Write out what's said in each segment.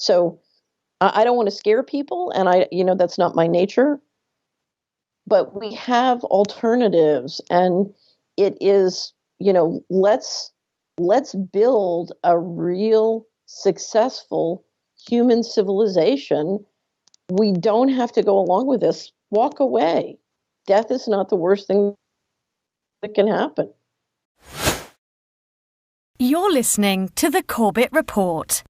So I don't want to scare people, and that's not my nature, but we have alternatives, and it is, let's build a real successful human civilization. We don't have to go along with this. Walk away. Death is not the worst thing that can happen. You're listening to the Corbett Report.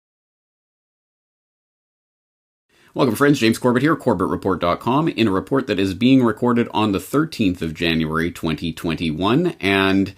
Welcome, friends. James Corbett here, CorbettReport.com, in a report that is being recorded on the 13th of January, 2021. And,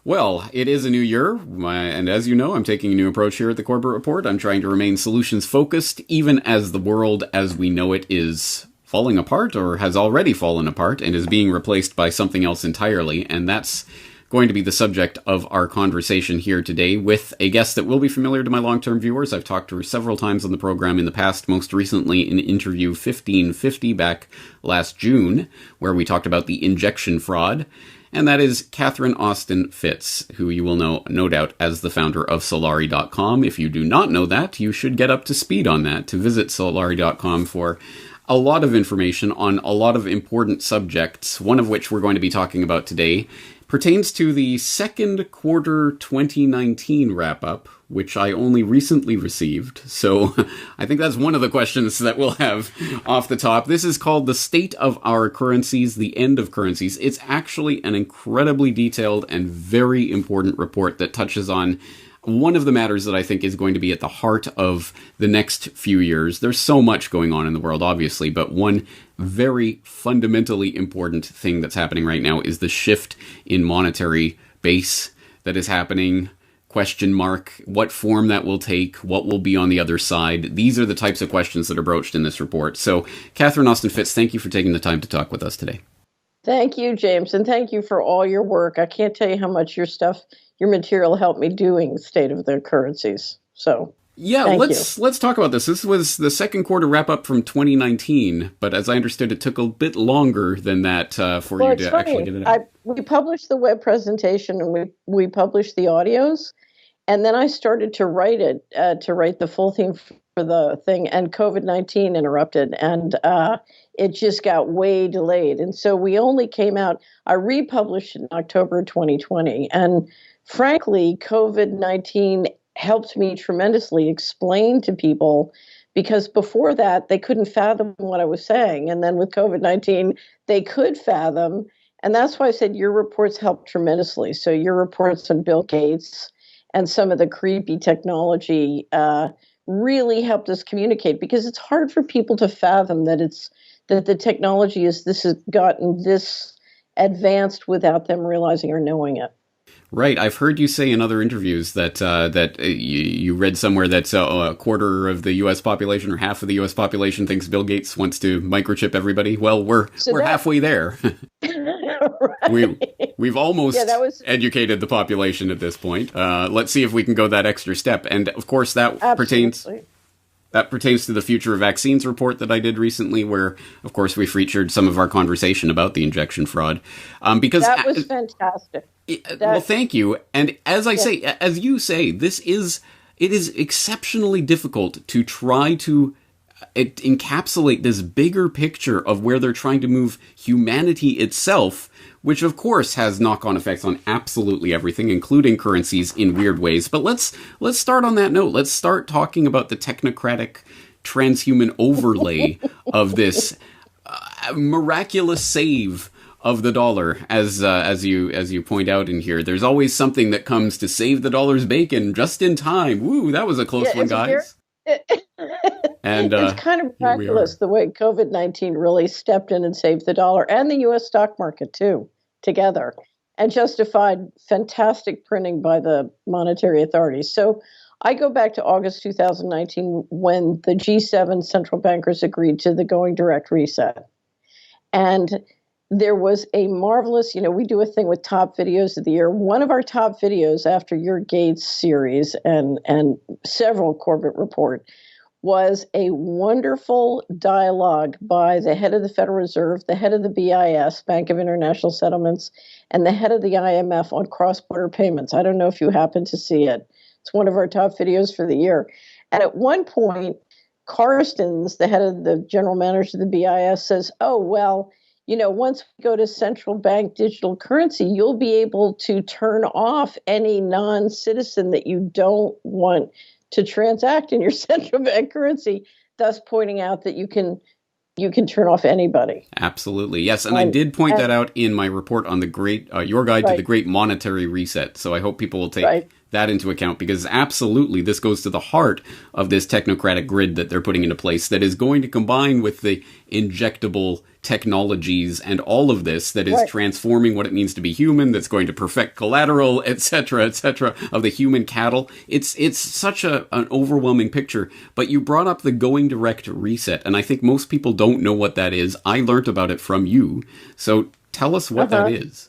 well, it is a new year, and as you know, I'm taking a new approach here at the Corbett Report. I'm trying to remain solutions-focused, even as the world as we know it is falling apart, or has already fallen apart, and is being replaced by something else entirely. And that's going to be the subject of our conversation here today with a guest that will be familiar to my long-term viewers. I've talked to her several times on the program in the past, most recently in interview 1550 back last June, where we talked about the injection fraud. And that is Catherine Austin Fitts, who you will know, no doubt, as the founder of Solari.com. If you do not know that, you should get up to speed on that, to visit Solari.com for a lot of information on a lot of important subjects, one of which we're going to be talking about today pertains to the second quarter 2019 wrap-up, which I only recently received. So I think that's one of the questions that we'll have off the top. This is called The State of Our Currencies, the End of Currencies. It's actually an incredibly detailed and very important report that touches on one of the matters that I think is going to be at the heart of the next few years. There's so much going on in the world, obviously, but one very fundamentally important thing that's happening right now is the shift in monetary base that is happening. Question mark, what form that will take, what will be on the other side. These are the types of questions that are broached in this report. So, Catherine Austin Fitts, thank you for taking the time to talk with us today. Thank you, James, and thank you for all your work. I can't tell you how much your material helped me doing State of the Currencies. So yeah, let's talk about this. This was the second quarter wrap up from 2019, but as I understood, it took a bit longer than that for you to actually get it out. We published the web presentation and we published the audios, and then I started to write the full theme for the thing, and COVID-19 interrupted, and it just got way delayed. And so we only came out, I republished in October 2020, and frankly, COVID-19 helped me tremendously explain to people, because before that, they couldn't fathom what I was saying. And then with COVID-19, they could fathom. And that's why I said your reports helped tremendously. So your reports on Bill Gates and some of the creepy technology really helped us communicate, because it's hard for people to fathom that the technology has gotten this advanced without them realizing or knowing it. Right. I've heard you say in other interviews that you read somewhere that a quarter of the U.S. population or half of the U.S. population thinks Bill Gates wants to microchip everybody. Well, we're halfway there. Right. We've almost educated the population at this point. Let's see if we can go that extra step. And of course, that pertains to the Future of Vaccines report that I did recently, where, of course, we featured some of our conversation about the injection fraud. Because that was fantastic. Well, thank you. And as you say, it is exceptionally difficult to try to encapsulate this bigger picture of where they're trying to move humanity itself, which of course has knock-on effects on absolutely everything, including currencies in weird ways. But let's start on that note. Let's start talking about the technocratic transhuman overlay of this miraculous save of the dollar, as you point out in here. There's always something that comes to save the dollar's bacon just in time. Woo, that was a close one, guys. And it's kind of miraculous the way COVID-19 really stepped in and saved the dollar and the U.S. stock market too, together, and justified fantastic printing by the monetary authorities. So I go back to August 2019 when the G7 central bankers agreed to the going direct reset. And there was a marvelous, we do a thing with top videos of the year. One of our top videos after your Gates series and several Corbett Report was a wonderful dialogue by the head of the Federal Reserve, the head of the BIS, Bank of International Settlements, and the head of the IMF on cross-border payments. I don't know if you happen to see it. It's one of our top videos for the year. And at one point, Carstens, the head of the general manager of the BIS, says, oh, well, once we go to central bank digital currency, you'll be able to turn off any non-citizen that you don't want to transact in your central bank currency, thus pointing out that you can turn off anybody. Absolutely. Yes. And I did point that out in my report on the great, your guide to the great monetary reset. So I hope people will take that into account, because absolutely this goes to the heart of this technocratic grid that they're putting into place that is going to combine with the injectable technologies and all of this that is transforming what it means to be human, that's going to perfect collateral, et cetera, of the human cattle. It's such an overwhelming picture. But you brought up the going direct reset, and I think most people don't know what that is. I learned about it from you. So tell us what that is.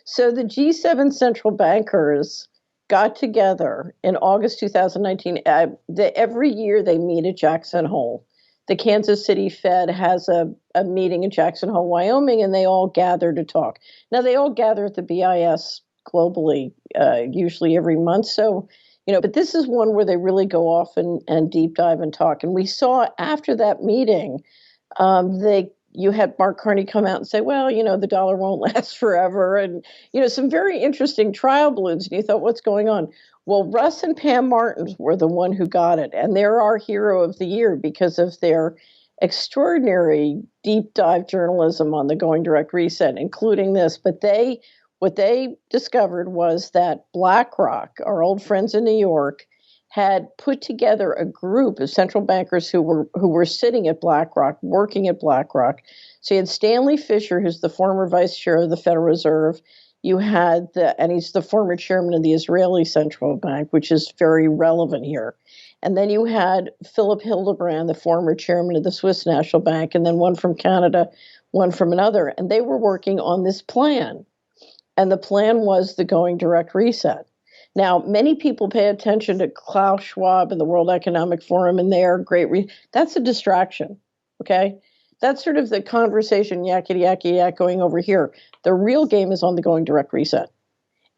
So the G7 central bankers got together in August 2019. Every year they meet at Jackson Hole. The Kansas City Fed has a meeting in Jackson Hole, Wyoming, and they all gather to talk. Now, they all gather at the BIS globally, usually every month. So, but this is one where they really go off and deep dive and talk. And we saw after that meeting, you had Mark Carney come out and say, well, the dollar won't last forever. And, some very interesting trial balloons. And you thought, what's going on? Well, Russ and Pam Martins were the one who got it. And they're our hero of the year because of their extraordinary deep dive journalism on the going direct reset, including this. But what they discovered was that BlackRock, our old friends in New York, had put together a group of central bankers who were sitting at BlackRock, working at BlackRock. So you had Stanley Fischer, who's the former vice chair of the Federal Reserve. You had and he's the former chairman of the Israeli Central Bank, which is very relevant here. And then you had Philip Hildebrand, the former chairman of the Swiss National Bank, and then one from Canada, one from another. And they were working on this plan. And the plan was the going direct reset. Now, many people pay attention to Klaus Schwab and the World Economic Forum and their that's a distraction, okay? That's sort of the conversation, yakety yak going over here. The real game is on the going direct reset.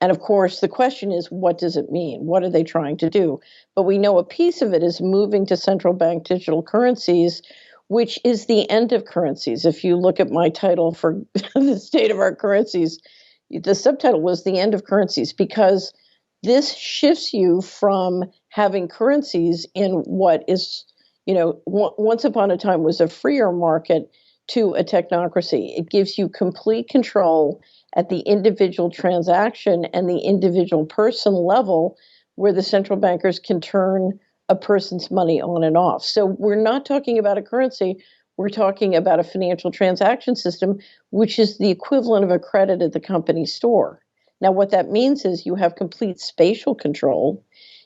And of course, the question is, what does it mean? What are they trying to do? But we know a piece of it is moving to central bank digital currencies, which is the end of currencies. If you look at my title for the state of our currencies, the subtitle was the end of currencies, because this shifts you from having currencies in what is, once upon a time was a freer market to a technocracy. It gives you complete control at the individual transaction and the individual person level, where the central bankers can turn a person's money on and off. So we're not talking about a currency. We're talking about a financial transaction system, which is the equivalent of a credit at the company store. Now, what that means is you have complete spatial control.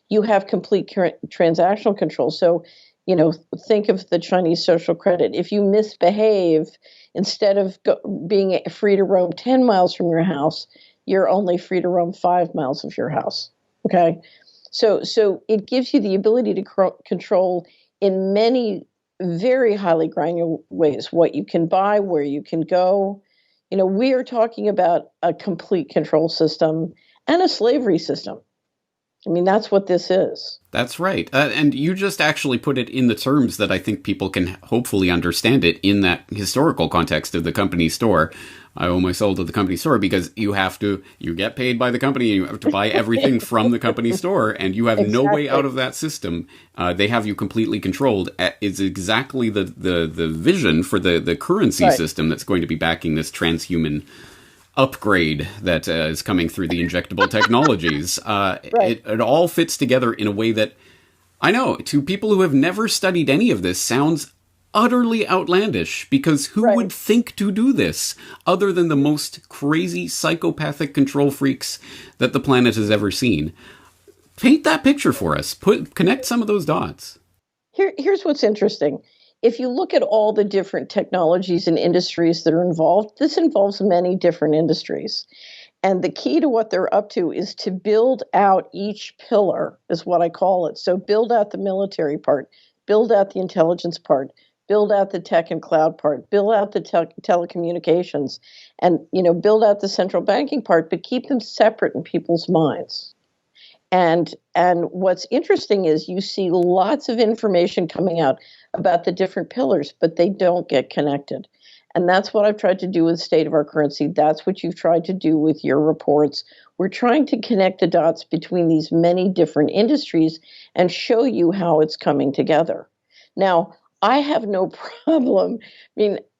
You have complete transactional control. So, think of the Chinese social credit. If you misbehave, instead of being free to roam 10 miles from your house, you're only free to roam 5 miles of your house. Okay? So it gives you the ability to control in many very highly granular ways what you can buy, where you can go. We are talking about a complete control system and a slavery system. I mean, that's what this is. That's right. And you just actually put it in the terms that I think people can hopefully understand it in that historical context of the company store. I owe my soul to the company store because you get paid by the company and you have to buy everything from the company store, and you have no way out of that system. They have you completely controlled. It's exactly the vision for the currency system that's going to be backing this transhuman upgrade that is coming through the injectable technologies. It all fits together in a way that, I know, to people who have never studied any of this, sounds utterly outlandish, because who would think to do this other than the most crazy psychopathic control freaks that the planet has ever seen? Paint that picture for us. Connect some of those dots. Here's what's interesting. If you look at all the different technologies and industries that are involved, this involves many different industries. And the key to what they're up to is to build out each pillar, is what I call it. So build out the military part, build out the intelligence part, build out the tech and cloud part, build out the telecommunications, and build out the central banking part, but keep them separate in people's minds. And what's interesting is you see lots of information coming out about the different pillars, but they don't get connected. And that's what I've tried to do with State of Our Currency. That's what you've tried to do with your reports. We're trying to connect the dots between these many different industries and show you how it's coming together. Now, I have no problem.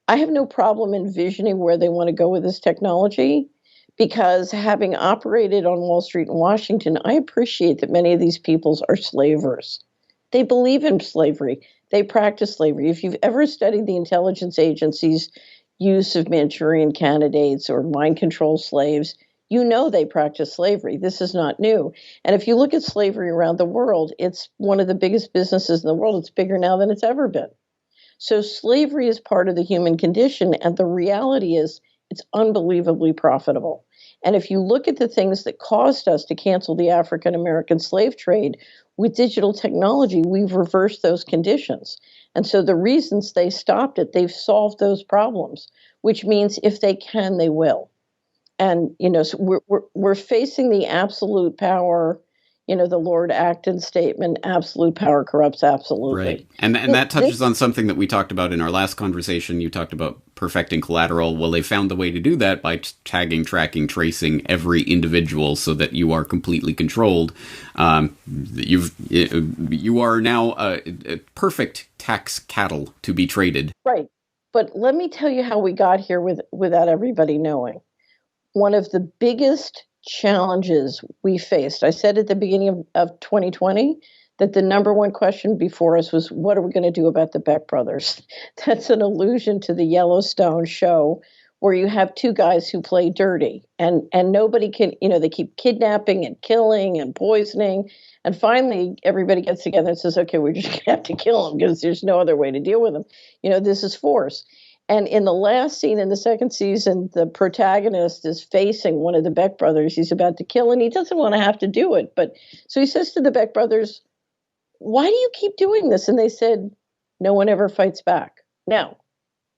I have no problem envisioning where they want to go with this technology, because having operated on Wall Street in Washington, I appreciate that many of these peoples are slavers. They believe in slavery. They practice slavery. If you've ever studied the intelligence agencies' use of Manchurian candidates or mind control slaves, you know they practice slavery. This is not new. And if you look at slavery around the world, it's one of the biggest businesses in the world. It's bigger now than it's ever been. So slavery is part of the human condition, and the reality is it's unbelievably profitable. And if you look at the things that caused us to cancel the African American slave trade, with digital technology, we've reversed those conditions. And so the reasons they stopped it, they've solved those problems, which means if they can, they will. And, so we're facing the absolute power, the Lord Acton statement, absolute power corrupts absolutely. Right. And that touches on something that we talked about in our last conversation. You talked about perfecting collateral. Well, they found the way to do that by tagging, tracking, tracing every individual so that you are completely controlled. You are now a perfect tax cattle to be traded. Right. But let me tell you how we got here without everybody knowing. One of the biggest challenges we faced, I said at the beginning of 2020, that the number one question before us was, what are we going to do about the Beck brothers? That's an allusion to the Yellowstone show where you have two guys who play dirty and nobody can, they keep kidnapping and killing and poisoning. And finally, everybody gets together and says, okay, we're just going to have to kill them because there's no other way to deal with them. This is force. And in the last scene in the second season, the protagonist is facing one of the Beck brothers he's about to kill, and he doesn't want to have to do it. But so he says to the Beck brothers, why do you keep doing this? And they said, no one ever fights back. Now,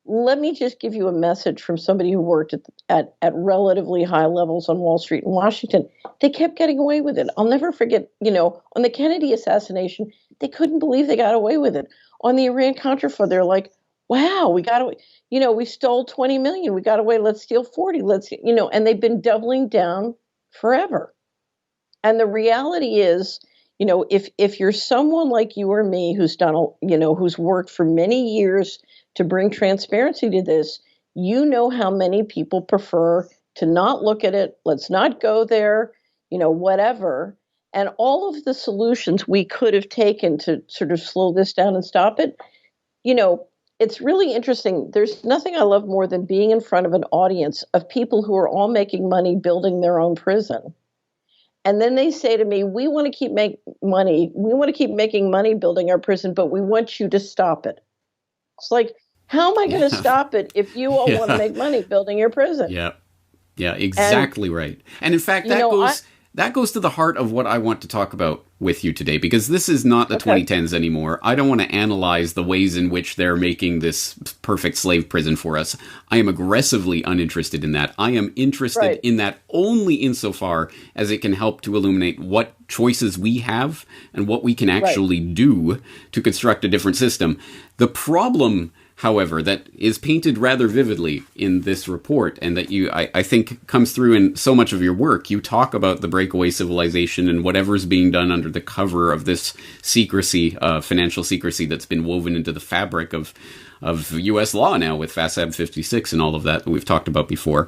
let me just give you a message from somebody who worked at relatively high levels on Wall Street in Washington. They kept getting away with it. I'll never forget, on the Kennedy assassination, they couldn't believe they got away with it. On the Iran-Contra fraud, they're like, wow, we got away. We stole 20 million. We got away. Let's steal 40. And they've been doubling down forever. And the reality is, if you're someone like you or me who's done, who's worked for many years to bring transparency to this, how many people prefer to not look at it. Let's not go there, whatever. And all of the solutions we could have taken to sort of slow this down and stop it, it's really interesting. There's nothing I love more than being in front of an audience of people who are all making money building their own prison. And then they say to me, we want to keep making money. We want to keep making money building our prison, but we want you to stop it. It's like, how am I going to stop it if you all want to make money building your prison? Yeah. Yeah, exactly right. And in fact, that goes to the heart of what I want to talk about with you today, because this is not the 2010s anymore. I don't want to analyze the ways in which they're making this perfect slave prison for us. I am aggressively uninterested in that. I am interested in that only insofar as it can help to illuminate what choices we have and what we can actually do to construct a different system. The problem, however, that is painted rather vividly in this report, and that I think comes through in so much of your work. You talk about the breakaway civilization and whatever's being done under the cover of this secrecy, financial secrecy that's been woven into the fabric of U.S. law now with FASAB 56 and all of that we've talked about before.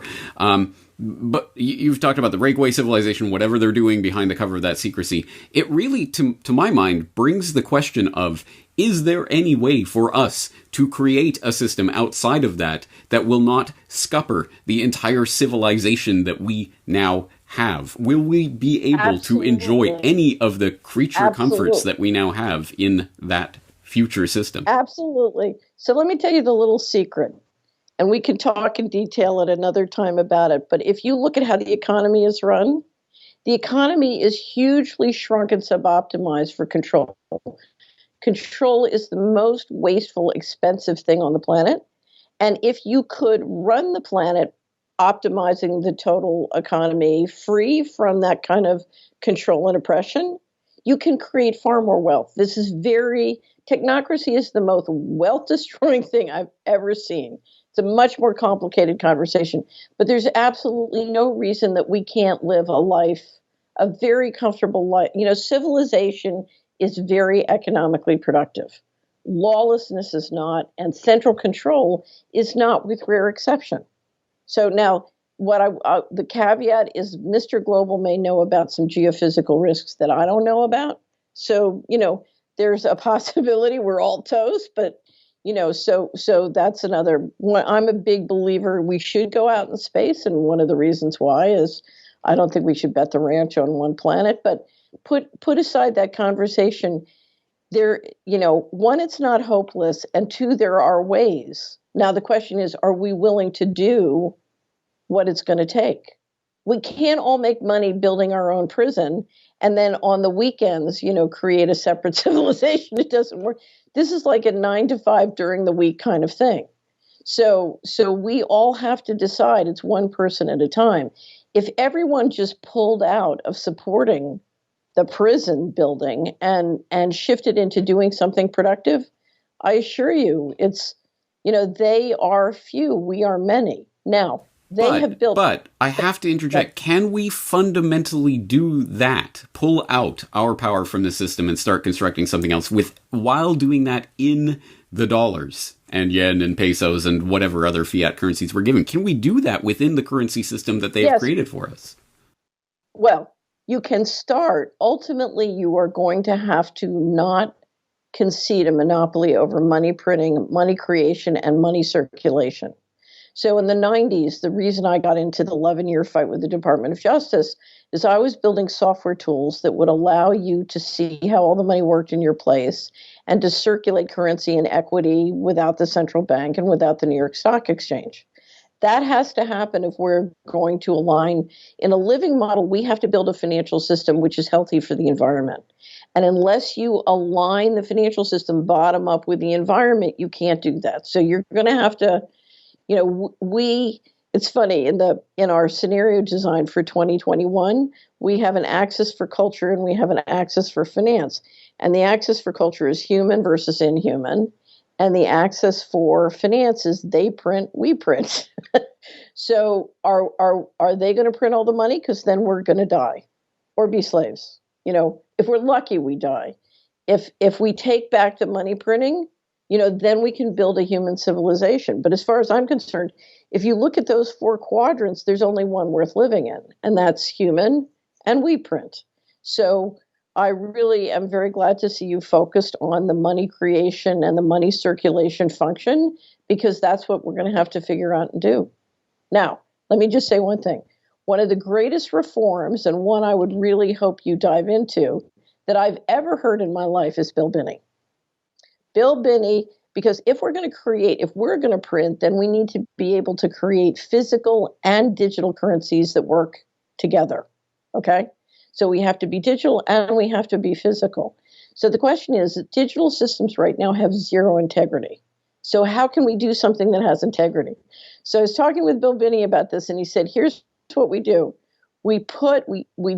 But you've talked about the breakaway civilization, whatever they're doing behind the cover of that secrecy. It really, to my mind, brings the question of, is there any way for us to create a system outside of that will not scupper the entire civilization that we now have? Will we be able to enjoy any of the creature comforts that we now have in that future system? Absolutely. So let me tell you the little secret. And we can talk in detail at another time about it. But if you look at how the economy is run, the economy is hugely shrunk and suboptimized for control. Control is the most wasteful, expensive thing on the planet. And if you could run the planet optimizing the total economy free from that kind of control and oppression, you can create far more wealth. Technocracy is the most wealth destroying thing I've ever seen. It's a much more complicated conversation, but there's absolutely no reason that we can't live a very comfortable life. Civilization is very economically productive. Lawlessness is not, and central control is not, with rare exception. So now, the caveat is Mr. Global may know about some geophysical risks that I don't know about. So, there's a possibility we're all toast, but so that's another one. I'm a big believer we should go out in space, and one of the reasons why is I don't think we should bet the ranch on one planet. But put aside that conversation. There, one, it's not hopeless, and two, there are ways. Now the question is, are we willing to do what it's going to take? We can't all make money building our own prison and then on the weekends, create a separate civilization. It doesn't work. This is like a 9 to 5 during the week kind of thing. So we all have to decide it's one person at a time. If everyone just pulled out of supporting the prison building and shifted into doing something productive, I assure you they are few, we are many. Now, But I have to interject. Can we fundamentally do that? Pull out our power from the system and start constructing something else while doing that in the dollars and yen and pesos and whatever other fiat currencies we're given? Can we do that within the currency system that they've created for us? Well, you can start. Ultimately, you are going to have to not concede a monopoly over money printing, money creation, and money circulation. So in the 90s, the reason I got into the 11-year fight with the Department of Justice is I was building software tools that would allow you to see how all the money worked in your place and to circulate currency and equity without the central bank and without the New York Stock Exchange. That has to happen if we're going to align. In a living model, we have to build a financial system which is healthy for the environment. And unless you align the financial system bottom up with the environment, you can't do that. So you're going to have to it's funny, in our scenario design for 2021, we have an axis for culture and we have an axis for finance. And the axis for culture is human versus inhuman. And the axis for finance is they print, we print. So are they going to print all the money? Because then we're going to die or be slaves. If we're lucky, we die. If we take back the money printing, then we can build a human civilization. But as far as I'm concerned, if you look at those 4 quadrants, there's only one worth living in, and that's human, and we print. So I really am very glad to see you focused on the money creation and the money circulation function, because that's what we're going to have to figure out and do. Now, let me just say one thing. One of the greatest reforms, and one I would really hope you dive into, that I've ever heard in my life is Bill Binney. Bill Binney, because if we're going to print, then we need to be able to create physical and digital currencies that work together. Okay? So we have to be digital and we have to be physical. So the question is that digital systems right now have zero integrity. So how can we do something that has integrity? So I was talking with Bill Binney about this, and he said, here's what we do. We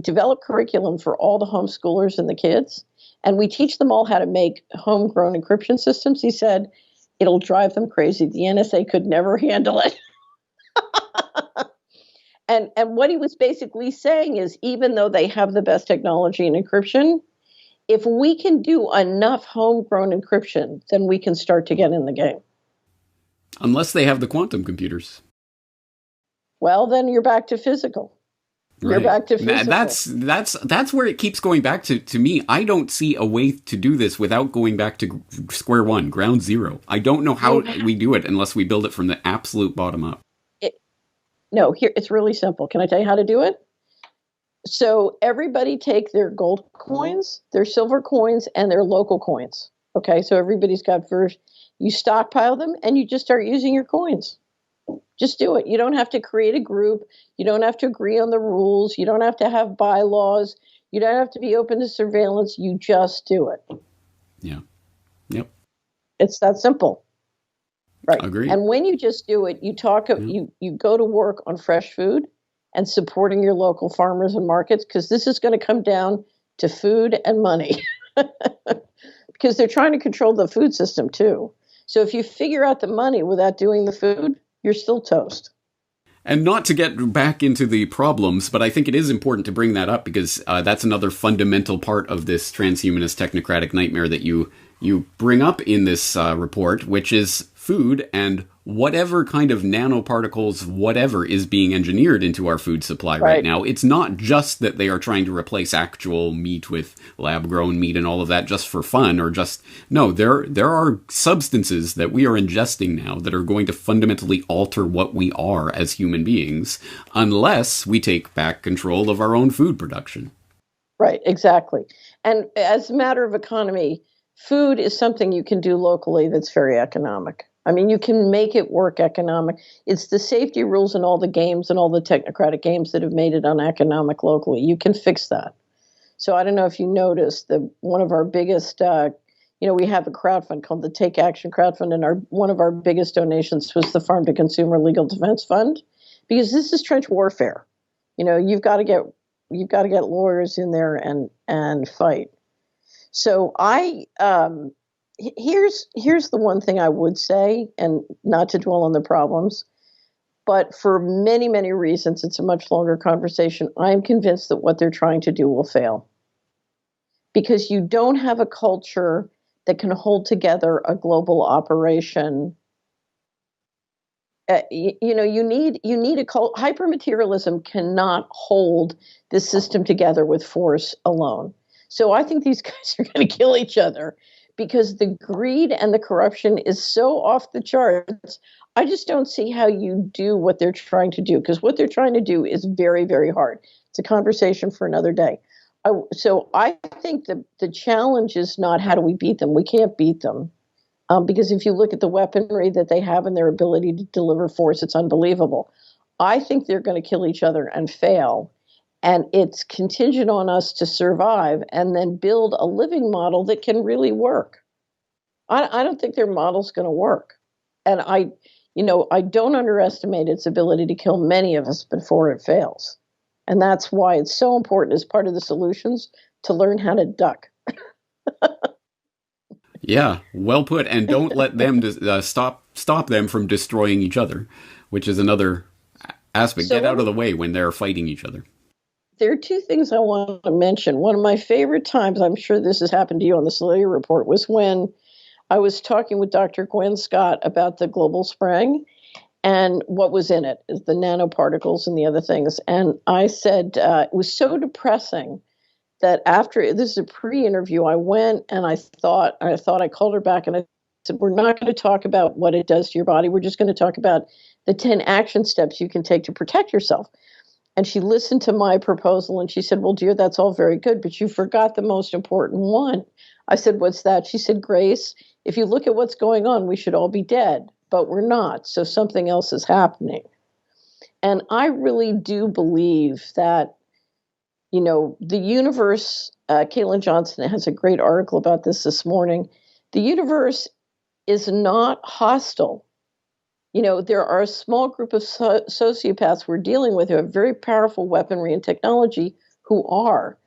develop curriculum for all the homeschoolers and the kids, and we teach them all how to make homegrown encryption systems. He said, it'll drive them crazy. The NSA could never handle it. And what he was basically saying is, even though they have the best technology in encryption, if we can do enough homegrown encryption, then we can start to get in the game. Unless they have the quantum computers. Well, then you're back to physical. You're back to physical. That's where it keeps going back to me. I don't see a way to do this without going back to square one, ground zero. I don't know how we do it unless we build it from the absolute bottom up. Here, it's really simple. Can I tell you how to do it? So everybody take their gold coins, their silver coins, and their local coins. Okay, so everybody's got you stockpile them and you just start using your coins. Just do it. You don't have to create a group. You don't have to agree on the rules. You don't have to have bylaws. You don't have to be open to surveillance. You just do it. Yeah. Yep. It's that simple. Right. Agreed. And when you just do it, you go to work on fresh food and supporting your local farmers and markets, because this is going to come down to food and money because they're trying to control the food system too. So if you figure out the money without doing the food, you're still toast. And not to get back into the problems, but I think it is important to bring that up because that's another fundamental part of this transhumanist technocratic nightmare that you bring up in this report, which is food and whatever kind of nanoparticles, whatever is being engineered into our food supply right now. It's not just that they are trying to replace actual meat with lab-grown meat and all of that just for fun or just... No, there are substances that we are ingesting now that are going to fundamentally alter what we are as human beings unless we take back control of our own food production. Right, exactly. And as a matter of economy, food is something you can do locally that's very economic. I mean, you can make it work economic. It's the safety rules in all the games and all the technocratic games that have made it uneconomic locally. You can fix that. So I don't know if you noticed that one of our biggest, we have a crowdfund called the Take Action Crowdfund, and one of our biggest donations was the Farm to Consumer Legal Defense Fund, because this is trench warfare. You've got to get lawyers in there and fight. So here's the one thing I would say, and not to dwell on the problems, but for many, many reasons, it's a much longer conversation. I'm convinced that what they're trying to do will fail. Because you don't have a culture that can hold together a global operation. You need a cult. Hypermaterialism cannot hold the system together with force alone. So I think these guys are going to kill each other because the greed and the corruption is so off the charts. I just don't see how you do what they're trying to do, because what they're trying to do is very, very hard. It's a conversation for another day. So I think the challenge is not how do we beat them. We can't beat them because if you look at the weaponry that they have and their ability to deliver force, it's unbelievable. I think they're going to kill each other and fail. And it's contingent on us to survive and then build a living model that can really work. I don't think their model's going to work. And I don't underestimate its ability to kill many of us before it fails. And that's why it's so important as part of the solutions to learn how to duck. Yeah, well put. And don't let them stop them from destroying each other, which is another aspect. Get out of the way when they're fighting each other. There are two things I want to mention. One of my favorite times, I'm sure this has happened to you on the Celia Report, was when I was talking with Dr. Gwen Scott about the global spraying and what was in it, is the nanoparticles and the other things. And I said it was so depressing that after, this is a pre-interview, I went and I thought I called her back and I said, we're not going to talk about what it does to your body. We're just going to talk about the 10 action steps you can take to protect yourself. And she listened to my proposal and she said, well, dear, that's all very good, but you forgot the most important one. I said, what's that? She said, Grace, if you look at what's going on, we should all be dead, but we're not. So something else is happening. And I really do believe that, the universe, Caitlin Johnson has a great article about this morning. The universe is not hostile. There are a small group of sociopaths we're dealing with who have very powerful weaponry and technology who are.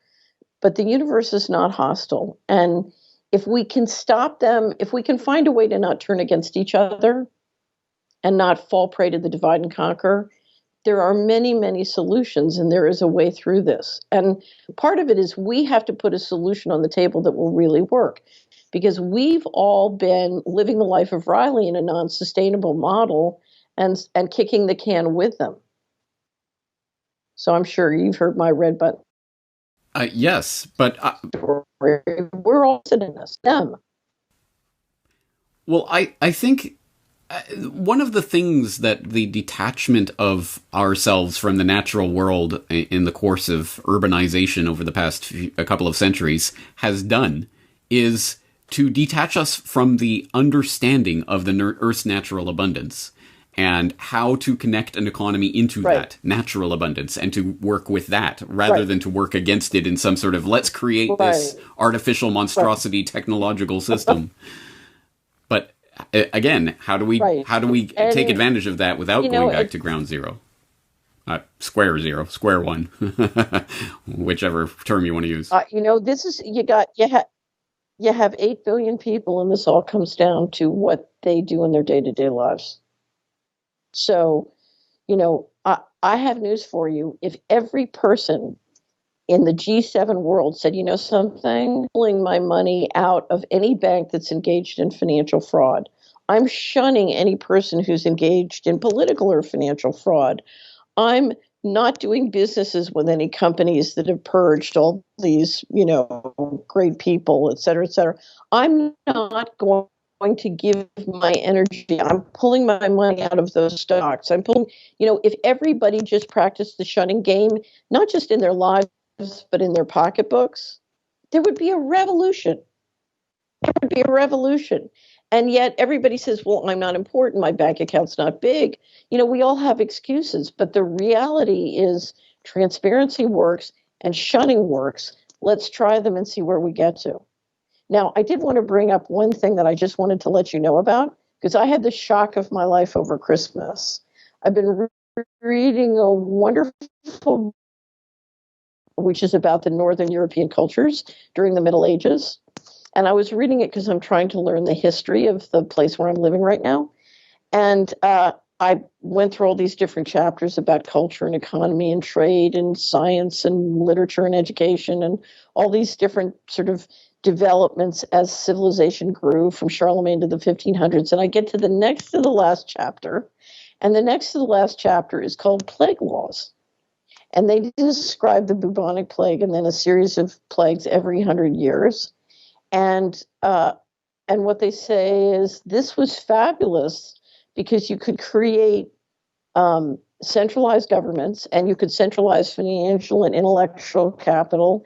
But the universe is not hostile. And if we can stop them, if we can find a way to not turn against each other and not fall prey to the divide and conquer, there are many, many solutions, and there is a way through this. And part of it is we have to put a solution on the table that will really work. Because we've all been living the life of Riley in a non-sustainable model and kicking the can with them. So I'm sure you've heard my red button. Yes, but... we're all sitting in this. Them. Well, I think one of the things that the detachment of ourselves from the natural world in the course of urbanization over the past a couple of centuries has done is to detach us from the understanding of the Earth's natural abundance and how to connect an economy into that natural abundance and to work with that rather than to work against it in some sort of let's create this artificial monstrosity technological system. But again, how do we Right. take And, advantage of that without you know, going back to ground zero? Square zero, square one, whichever term you want to use. this is you have 8 billion people, and this all comes down to what they do in their day-to-day lives. So, I have news for you. If every person in the G7 world said, something, pulling my money out of any bank that's engaged in financial fraud. I'm shunning any person who's engaged in political or financial fraud. I'm not doing businesses with any companies that have purged all these, great people, et cetera, et cetera. I'm not going to give my energy. I'm pulling my money out of those stocks. I'm pulling, if everybody just practiced the shunning game, not just in their lives, but in their pocketbooks, there would be a revolution. There would be a revolution. And yet everybody says, well, I'm not important. My bank account's not big. We all have excuses, but the reality is transparency works and shunning works. Let's try them and see where we get to. Now, I did want to bring up one thing that I just wanted to let you know about, because I had the shock of my life over Christmas. I've been reading a wonderful, which is about the Northern European cultures during the Middle Ages. And I was reading it because I'm trying to learn the history of the place where I'm living right now. And I went through all these different chapters about culture and economy and trade and science and literature and education and all these different sort of developments as civilization grew from Charlemagne to the 1500s. And I get to the next to the last chapter. And the next to the last chapter is called Plague Laws. And they describe the bubonic plague and then a series of plagues every 100 years. And what they say is this was fabulous because you could create centralized governments, and you could centralize financial and intellectual capital,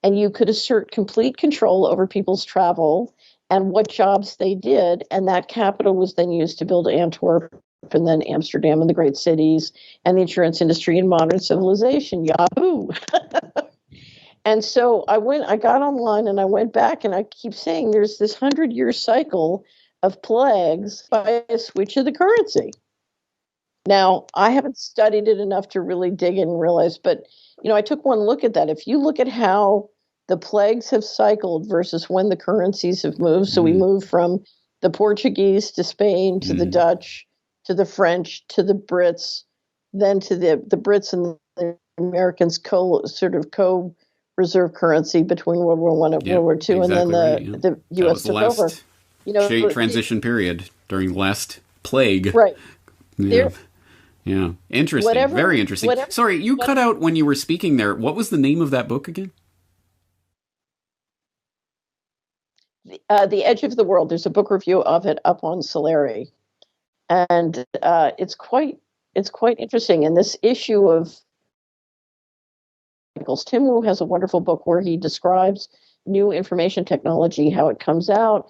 and you could assert complete control over people's travel and what jobs they did. And that capital was then used to build Antwerp and then Amsterdam and the great cities and the insurance industry and modern civilization. Yahoo! And so I got online and I went back, and I keep saying there's this 100-year cycle of plagues by a switch of the currency. Now, I haven't studied it enough to really dig in and realize, but, I took one look at that. If you look at how the plagues have cycled versus when the currencies have moved, so we moved from the Portuguese to Spain to the Dutch to the French to the Brits, then to the Brits and the Americans reserve currency between World War One and World War Two, exactly, and then the U.S. took over. Transition period during the last plague. Right. Yeah. Interesting. Very interesting. Sorry, you cut out when you were speaking there. What was the name of that book again? The Edge of the World. There's a book review of it up on Solari, and it's quite interesting. And this issue of Tim Wu has a wonderful book where he describes new information technology, how it comes out,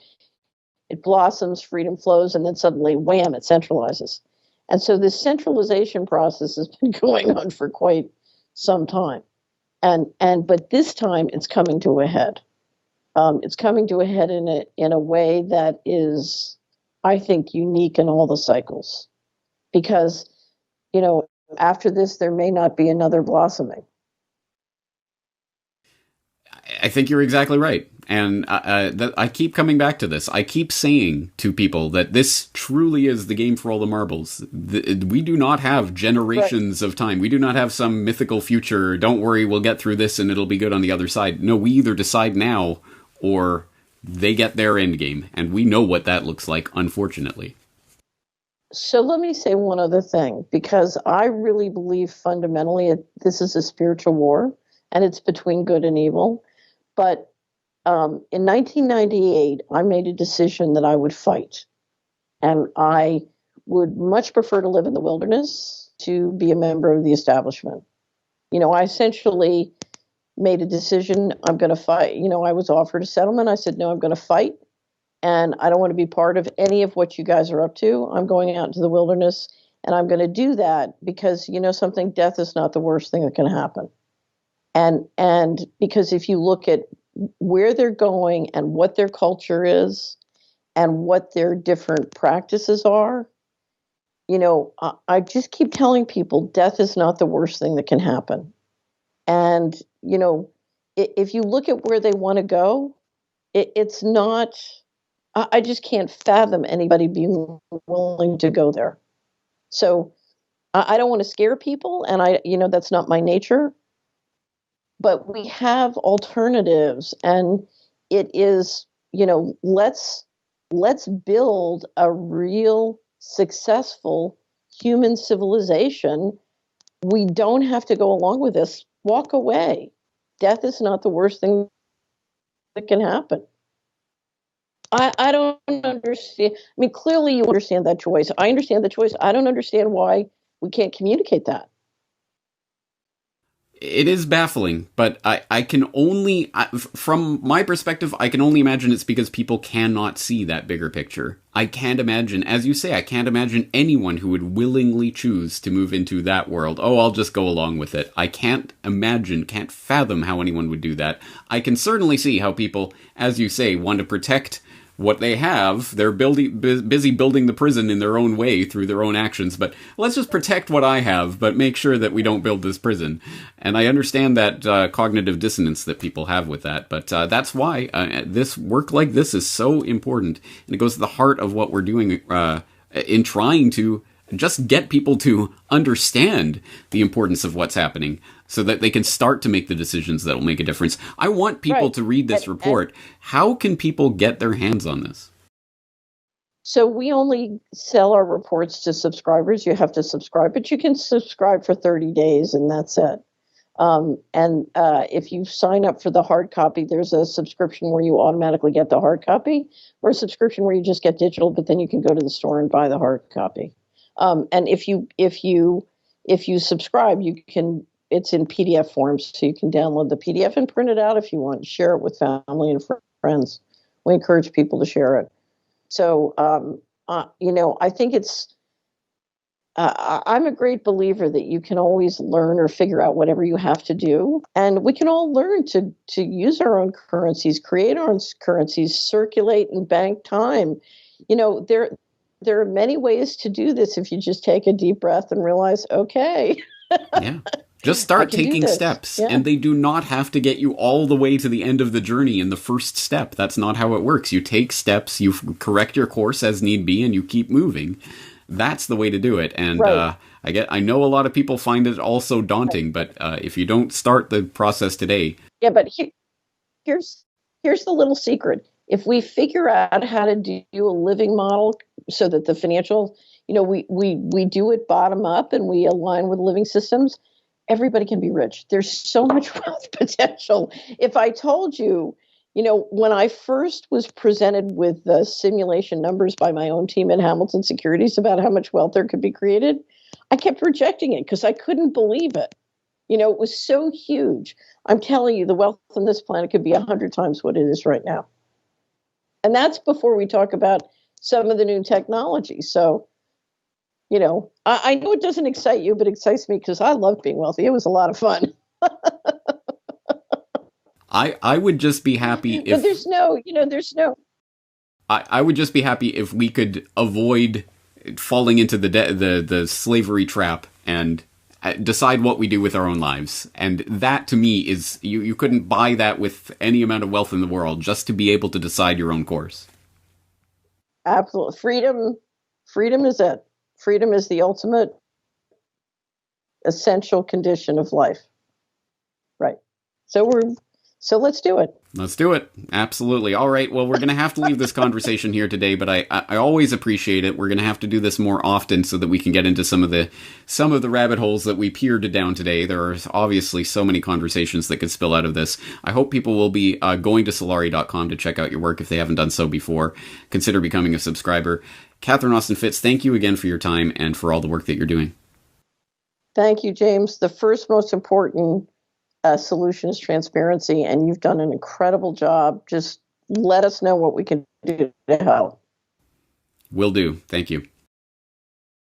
it blossoms, freedom flows, and then suddenly, wham, it centralizes. And so this centralization process has been going on for quite some time. But this time it's coming to a head. It's coming to a head in a way that is, I think, unique in all the cycles. Because, after this, there may not be another blossoming. I think you're exactly right. And I keep coming back to this. I keep saying to people that this truly is the game for all the marbles. We do not have generations of time. We do not have some mythical future. Don't worry, we'll get through this and it'll be good on the other side. No, we either decide now or they get their end game. And we know what that looks like, unfortunately. So let me say one other thing, because I really believe fundamentally this is a spiritual war, and it's between good and evil. But in 1998, I made a decision that I would fight. And I would much prefer to live in the wilderness to be a member of the establishment. I essentially made a decision. I'm going to fight. I was offered a settlement. I said, no, I'm going to fight. And I don't want to be part of any of what you guys are up to. I'm going out into the wilderness, and I'm going to do that because, something, death is not the worst thing that can happen. And because if you look at where they're going and what their culture is and what their different practices are, I just keep telling people death is not the worst thing that can happen. And, if you look at where they want to go, it's not, I just can't fathom anybody being willing to go there. So I don't want to scare people, and that's not my nature, but we have alternatives, and it is, let's build a real successful human civilization. We don't have to go along with this. Walk away. Death is not the worst thing that can happen. I don't understand. I mean, clearly you understand that choice. I understand the choice. I don't understand why we can't communicate that. It is baffling, but I can only, from my perspective, I can only imagine it's because people cannot see that bigger picture. I can't imagine, as you say, I can't imagine anyone who would willingly choose to move into that world. Oh, I'll just go along with it. I can't fathom how anyone would do that. I can certainly see how people, as you say, want to protect what they have. They're busy building the prison in their own way through their own actions, but let's just protect what I have, but make sure that we don't build this prison. And I understand that cognitive dissonance that people have with that, but that's why this work like this is so important, and it goes to the heart of what we're doing in trying to just get people to understand the importance of what's happening so that they can start to make the decisions that will make a difference. I want people to read this report. How can people get their hands on this? So we only sell our reports to subscribers. You have to subscribe, but you can subscribe for 30 days and that's it. And if you sign up for the hard copy, there's a subscription where you automatically get the hard copy, or a subscription where you just get digital, but then you can go to the store and buy the hard copy. And if you subscribe, it's in PDF form, so you can download the PDF and print it out if you want. Share it with family and friends. We encourage people to share it. So, I think I'm a great believer that you can always learn or figure out whatever you have to do. And we can all learn to use our own currencies, create our own currencies, circulate and bank time. There are many ways to do this if you just take a deep breath and realize, okay. Yeah. Just start taking steps, and they do not have to get you all the way to the end of the journey in the first step. That's not how it works. You take steps, you correct your course as need be, and you keep moving. That's the way to do it. And I know a lot of people find it also daunting, but if you don't start the process today. Yeah, but here's the little secret. If we figure out how to do a living model so that the financial, we do it bottom up and we align with living systems, everybody can be rich. There's so much wealth potential. If I told you, when I first was presented with the simulation numbers by my own team at Hamilton Securities about how much wealth there could be created, I kept rejecting it because I couldn't believe it. It was so huge. I'm telling you, the wealth on this planet could be 100 times what it is right now. And that's before we talk about some of the new technology. So, I know it doesn't excite you, but it excites me because I love being wealthy. It was a lot of fun. I would just be happy if... But there's no... I would just be happy if we could avoid falling into the slavery trap and decide what we do with our own lives. And that, to me, is... You couldn't buy that with any amount of wealth in the world, just to be able to decide your own course. Absolutely. Freedom is it. Freedom is the ultimate essential condition of life. Right. So let's do it. Let's do it. Absolutely. All right. Well, we're going to have to leave this conversation here today, but I always appreciate it. We're going to have to do this more often so that we can get into some of the rabbit holes that we peered down today. There are obviously so many conversations that could spill out of this. I hope people will be going to Solari.com to check out your work if they haven't done so before. Consider becoming a subscriber. Catherine Austin Fitts, thank you again for your time and for all the work that you're doing. Thank you, James. The first most important solution is transparency, and you've done an incredible job. Just let us know what we can do to help. Will do. Thank you.